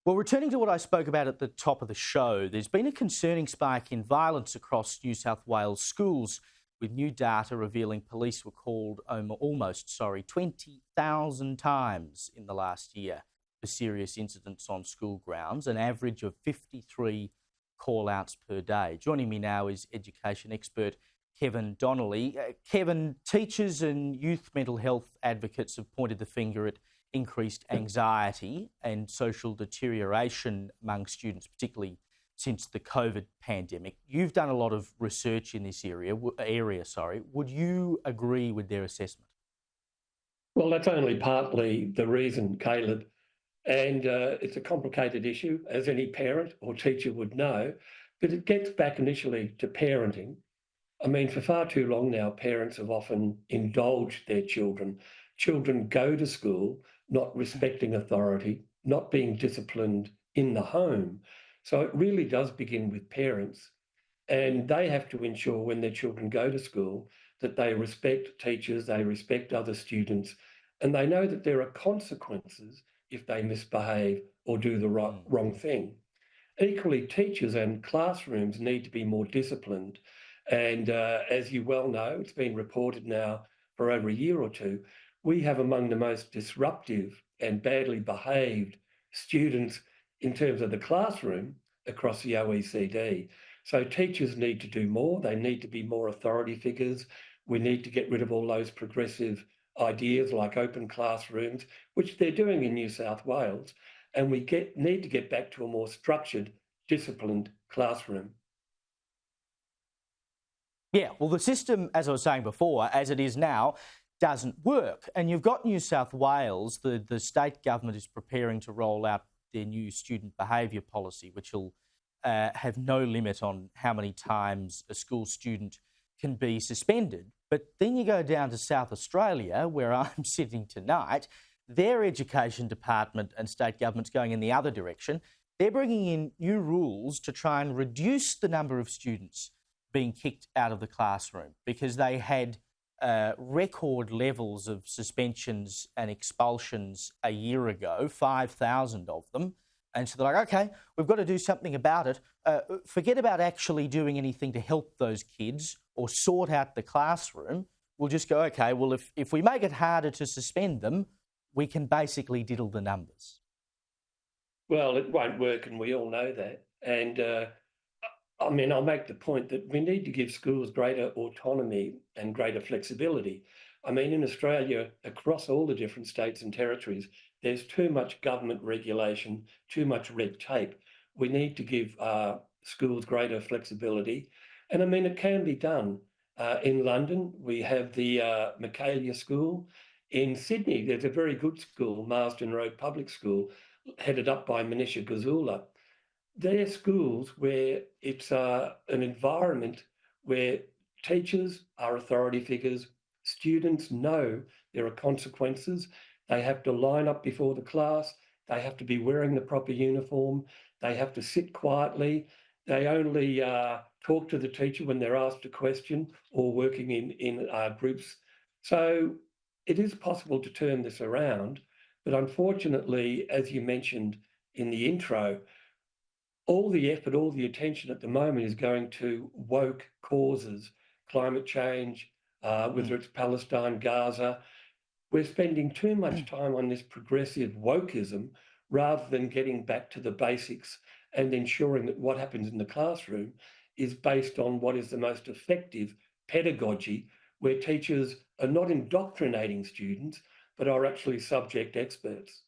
Well, returning to what I spoke about at the top of the show, there's been a concerning spike in violence across New South Wales schools, with new data revealing police were called almost 20,000 times in the last year for serious incidents on school grounds, an average of 53 call-outs per day. Joining me now is education expert Kevin Donnelly. Kevin, teachers and youth mental health advocates have pointed the finger at increased anxiety and social deterioration among students, particularly since the COVID pandemic. You've done a lot of research in this area. Would you agree with their assessment? Well, that's only partly the reason, Caleb. And it's a complicated issue, as any parent or teacher would know, but it gets back initially to parenting. I mean, for far too long now, parents have often indulged their children. Children go to school not respecting authority, not being disciplined in the home. So it really does begin with parents. And they have to ensure when their children go to school that they respect teachers, they respect other students, and they know that there are consequences if they misbehave or do the wrong thing. Equally, teachers and classrooms need to be more disciplined. And as you well know, it's been reported now for over a year or two, we have among the most disruptive and badly behaved students in terms of the classroom across the OECD. So teachers need to do more. They need to be more authority figures. We need to get rid of all those progressive ideas like open classrooms, which they're doing in New South Wales. And we need to get back to a more structured, disciplined classroom. Yeah, well, the system, as I was saying before, as it is now, doesn't work. And you've got New South Wales, the state government is preparing to roll out their new student behaviour policy, which will have no limit on how many times a school student can be suspended. But then you go down to South Australia, where I'm sitting tonight, their education department and state government's going in the other direction. They're bringing in new rules to try and reduce the number of students being kicked out of the classroom because they had record levels of suspensions and expulsions a year ago, 5,000 of them. And so they're like, OK, we've got to do something about it. Forget about actually doing anything to help those kids or sort out the classroom. We'll just go, OK, well, if we make it harder to suspend them, we can basically diddle the numbers. Well, it won't work, and we all know that. And I mean, I'll make the point that we need to give schools greater autonomy and greater flexibility. I mean, in Australia, across all the different states and territories, there's too much government regulation, too much red tape. We need to give schools greater flexibility. And I mean, it can be done. In London, we have the Michaelia School. In Sydney, there's a very good school, Marsden Road Public School, headed up by Manisha Gazula. They're schools where it's an environment where teachers are authority figures, students know there are consequences, they have to line up before the class, they have to be wearing the proper uniform, they have to sit quietly, they only talk to the teacher when they're asked a question or working in groups. So it is possible to turn this around, but unfortunately, as you mentioned in the intro, all the effort, all the attention at the moment is going to woke causes, climate change, whether it's Palestine, Gaza. We're spending too much time on this progressive wokeism rather than getting back to the basics and ensuring that what happens in the classroom is based on what is the most effective pedagogy, where teachers are not indoctrinating students, but are actually subject experts.